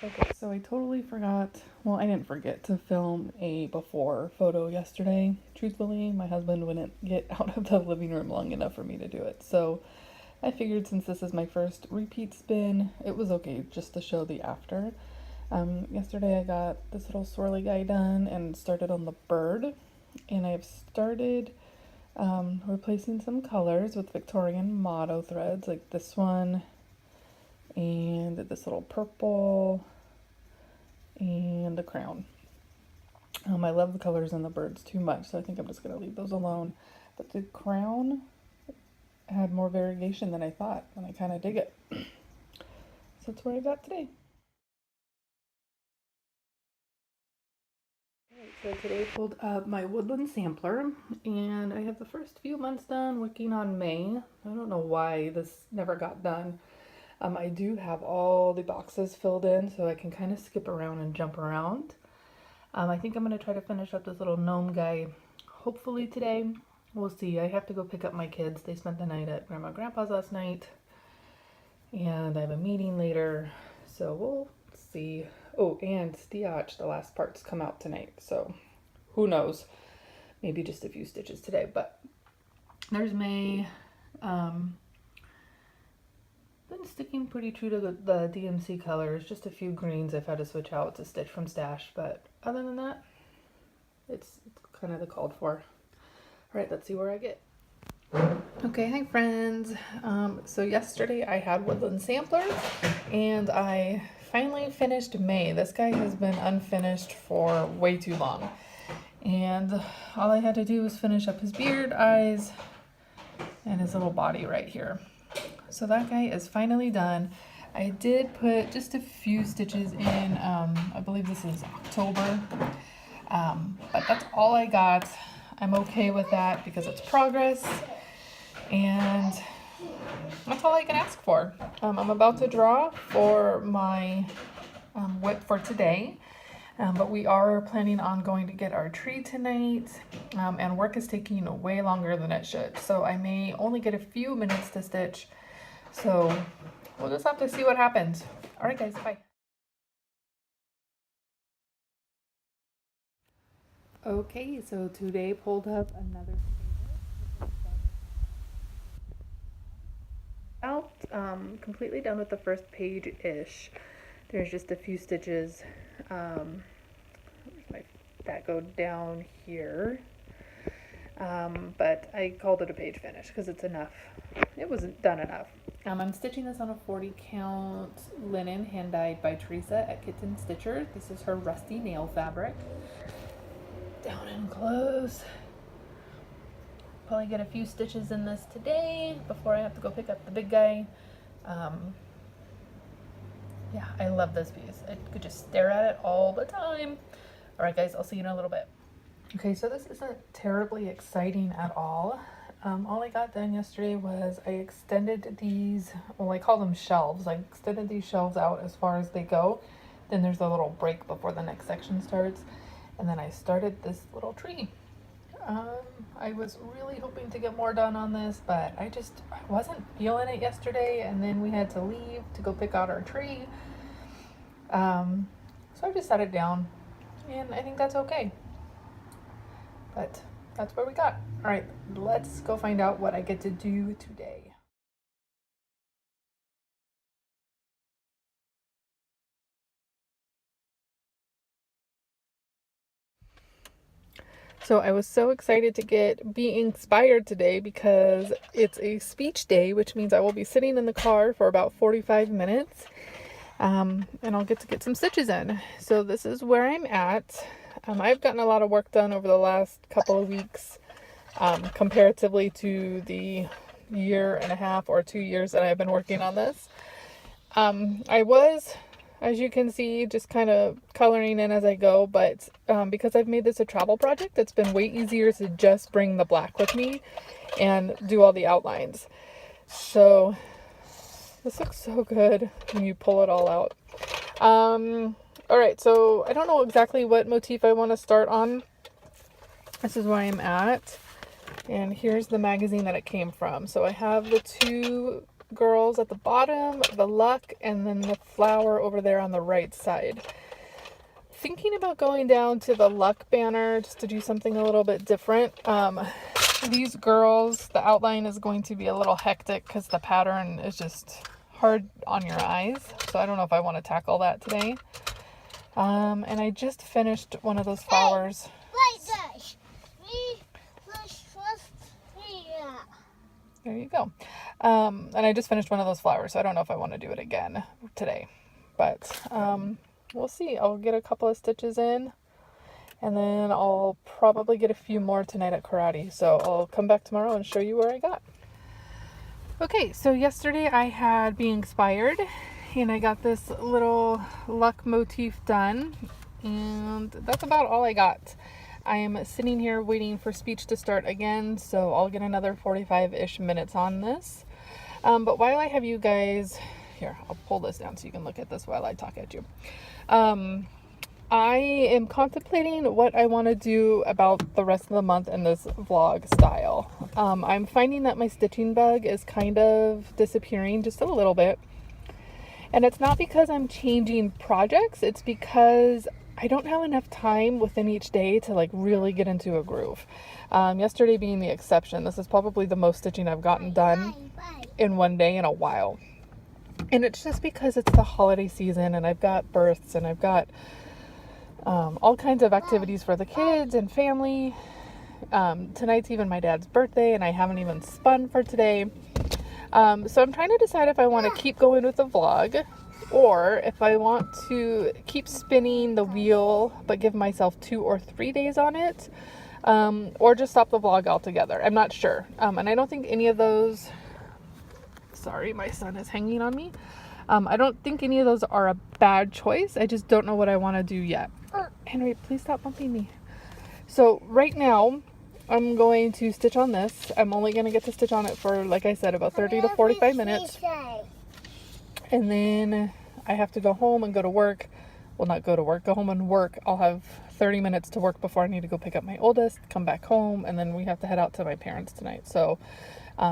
Okay, so I totally forgot. Well, I didn't forget to film a before photo yesterday. Truthfully, my husband wouldn't get out of the living room long enough for me to do it. So I figured since this is my first repeat spin, it was okay just to show the after. Yesterday I got this little swirly guy done and started on the bird. And I've started replacing some colors with Victorian motto threads like this one and this little purple and the crown. I love the colors in the birds too much, so I think I'm just going to leave those alone. But the crown had more variation than I thought, and I kind of dig it. So that's what I got today. So today I pulled up my woodland sampler, and I have the first few months done working on May. I don't know why this never got done. I do have all the boxes filled in, so I can kind of skip around and jump around. I think I'm going to try to finish up this little gnome guy hopefully today. We'll see. I have to go pick up my kids. They spent the night at Grandma and Grandpa's last night, and I have a meeting later, so we'll see. Oh, and Stiach, the last parts come out tonight, so who knows? Maybe just a few stitches today, but there's May. Been sticking pretty true to the DMC colors. Just a few greens I've had to switch out to stitch from stash, but other than that, it's kind of the called for. All right, let's see where I get. Okay, hi friends. So yesterday I had woodland sampler, and I finally finished May. This guy has been unfinished for way too long, and all I had to do was finish up his beard, eyes, and his little body right here. So that guy is finally done. I did put just a few stitches in, I believe this is October, but that's all I got. I'm okay with that because it's progress, and that's all I can ask for. I'm about to draw for my whip for today, but we are planning on going to get our tree tonight, and work is taking way longer than it should, so I may only get a few minutes to stitch. So we'll just have to see what happens. All right, guys, bye. Okay, so today pulled up another out. Completely done with the first page-ish. There's just a few stitches that go down here. But I called it a page finish because it's enough. It was done enough. I'm stitching this on a 40 count linen hand dyed by Teresa at Kitten Stitcher. This is her rusty nail fabric. Down and close. Probably get a few stitches in this today before I have to go pick up the big guy. Yeah, I love this piece. I could just stare at it all the time. All right, guys, I'll see you in a little bit. Okay, so this isn't terribly exciting at all. All I got done yesterday was I extended these, well, I call them shelves. I extended these shelves out as far as they go. Then there's a little break before the next section starts. And then I started this little tree. I was really hoping to get more done on this, but I wasn't feeling it yesterday. And then we had to leave to go pick out our tree. So I just set it down, and I think that's okay. But that's what we got. All right, let's go find out what I get to do today. So I was so excited to be inspired today because it's a speech day, which means I will be sitting in the car for about 45 minutes, and I'll get to get some stitches in. So this is where I'm at. I've gotten a lot of work done over the last couple of weeks, comparatively to the year and a half or 2 years that I've been working on this. I was, as you can see, just kind of coloring in as I go, but because I've made this a travel project, it's been way easier to just bring the black with me and do all the outlines. So this looks so good when you pull it all out. All right, so I don't know exactly what motif I want to start on. This is where I'm at, and here's the magazine that it came from. So I have the two girls at the bottom, the luck, and then the flower over there on the right side. Thinking about going down to the luck banner just to do something a little bit different. These girls, the outline is going to be a little hectic because the pattern is just hard on your eyes. So I don't know if I want to tackle that today. And I just finished one of those flowers. There you go. And I just finished one of those flowers, so I don't know if I want to do it again today. But we'll see. I'll get a couple of stitches in, and then I'll probably get a few more tonight at karate. So I'll come back tomorrow and show you where I got. Okay, so yesterday I had Be Inspired, and I got this little luck motif done, and that's about all I got. I am sitting here waiting for speech to start again, so I'll get another 45-ish minutes on this. But while I have you guys, here, I'll pull this down so you can look at this while I talk at you. I am contemplating what I want to do about the rest of the month in this vlog style. I'm finding that my stitching bug is kind of disappearing just a little bit. And it's not because I'm changing projects, it's because I don't have enough time within each day to like really get into a groove. Yesterday being the exception. This is probably the most stitching I've gotten done in one day in a while. And it's just because it's the holiday season and I've got births and I've got all kinds of activities for the kids and family. Tonight's even my dad's birthday and I haven't even spun for today. So I'm trying to decide if I want to keep going with the vlog or if I want to keep spinning the wheel but give myself 2 or 3 days on it, or just stop the vlog altogether. I'm not sure. And I don't think any of those, sorry, my son is hanging on me. I don't think any of those are a bad choice. I just don't know what I want to do yet. Henry, please stop bumping me. So right now, I'm going to stitch on this. I'm only going to get to stitch on it for, like I said, about 30 to 45 minutes. And then I have to go home and go to work. Well, not go to work, go home and work. I'll have 30 minutes to work before I need to go pick up my oldest, come back home, and then we have to head out to my parents tonight. So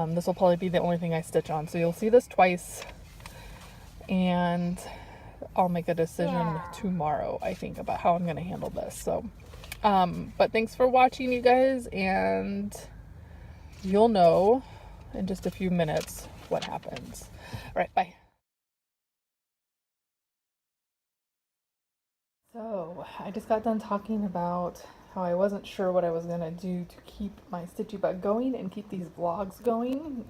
this will probably be the only thing I stitch on. So you'll see this twice, and I'll make a decision tomorrow, I think, about how I'm going to handle this. So, but thanks for watching, you guys, and you'll know in just a few minutes what happens. All right, bye. So I just got done talking about how I wasn't sure what I was going to do to keep my stitchy bug going and keep these vlogs going.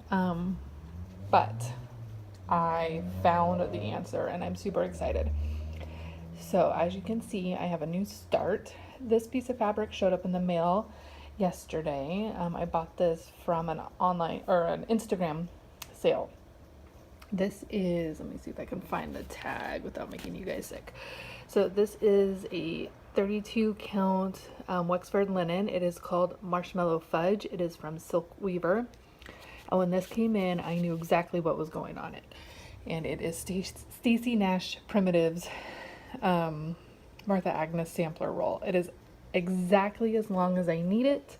But I found the answer and I'm super excited. So as you can see, I have a new start. This piece of fabric showed up in the mail yesterday. I bought this from an online or an Instagram sale. This is, let me see if I can find the tag without making you guys sick. So this is a 32 count Wexford linen. It is called Marshmallow Fudge. It is from Silk Weaver. And when this came in, I knew exactly what was going on it. And it is Stacy Nash Primitives Martha Agnes sampler roll. It is exactly as long as I need it.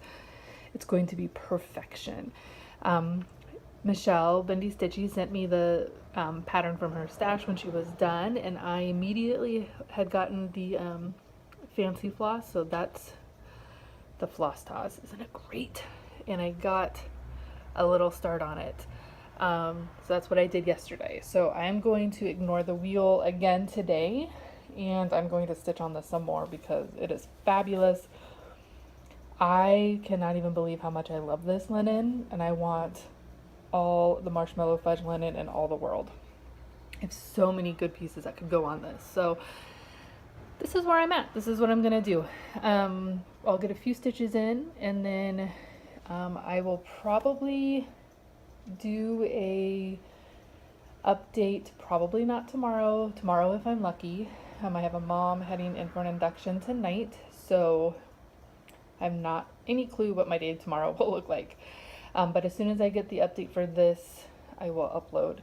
It's going to be perfection. Michelle Bendy Stitchy sent me the pattern from her stash when she was done, and I immediately had gotten the fancy floss, so that's the flossmas. Isn't it great? And I got a little start on it. So that's what I did yesterday. So I'm going to ignore the wheel again today, and I'm going to stitch on this some more because it is fabulous. I cannot even believe how much I love this linen, and I want all the Marshmallow Fudge linen in all the world. I have so many good pieces that could go on this. So this is where I'm at. This is what I'm gonna do. I'll get a few stitches in, and then I will probably do a update, probably not tomorrow. Tomorrow if I'm lucky. I have a mom heading in for an induction tonight, so I have not any clue what my day tomorrow will look like. But as soon as I get the update for this, I will upload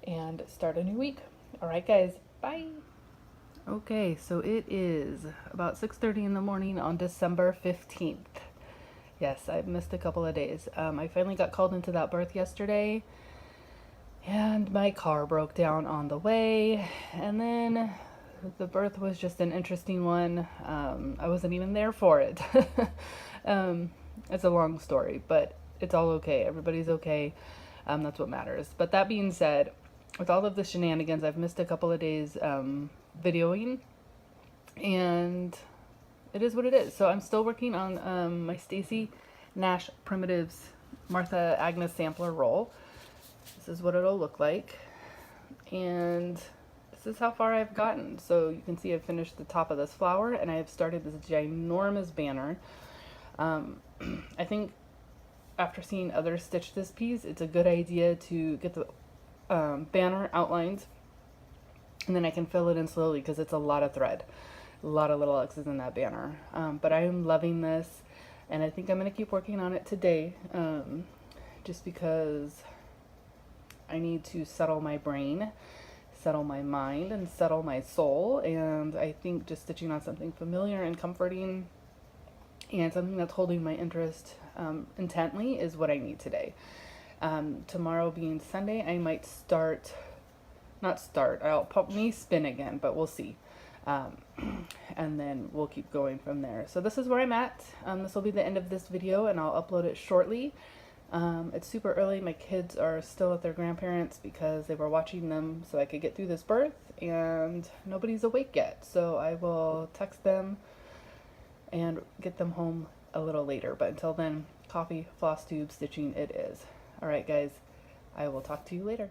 and start a new week. All right, guys, bye. Okay, so it is about 6:30 in the morning on December 15th. Yes, I've missed a couple of days. I finally got called into that birth yesterday. and my car broke down on the way, and then the birth was just an interesting one. I wasn't even there for it. It's a long story, but it's all okay. Everybody's okay. That's what matters. But that being said, with all of the shenanigans, I've missed a couple of days videoing, and it is what it is. So I'm still working on my Stacy Nash Primitives Martha Agnes sampler roll. This is what it'll look like, and this is how far I've gotten. So you can see I've finished the top of this flower, and I have started this ginormous banner. I think after seeing others stitch this piece, it's a good idea to get the banner outlined, and then I can fill it in slowly because it's a lot of thread, a lot of little X's in that banner. But I am loving this, and I think I'm going to keep working on it today, just because I need to settle my brain, settle my mind, and settle my soul. And I think just stitching on something familiar and comforting and something that's holding my interest intently is what I need today. Tomorrow being Sunday, I might I'll probably spin again, but we'll see. And then we'll keep going from there. So this is where I'm at. This will be the end of this video, and I'll upload it shortly. It's super early. My kids are still at their grandparents because they were watching them so I could get through this birth, and nobody's awake yet. So I will text them and get them home a little later. But until then, coffee, floss tube, stitching it is. All right, guys, I will talk to you later.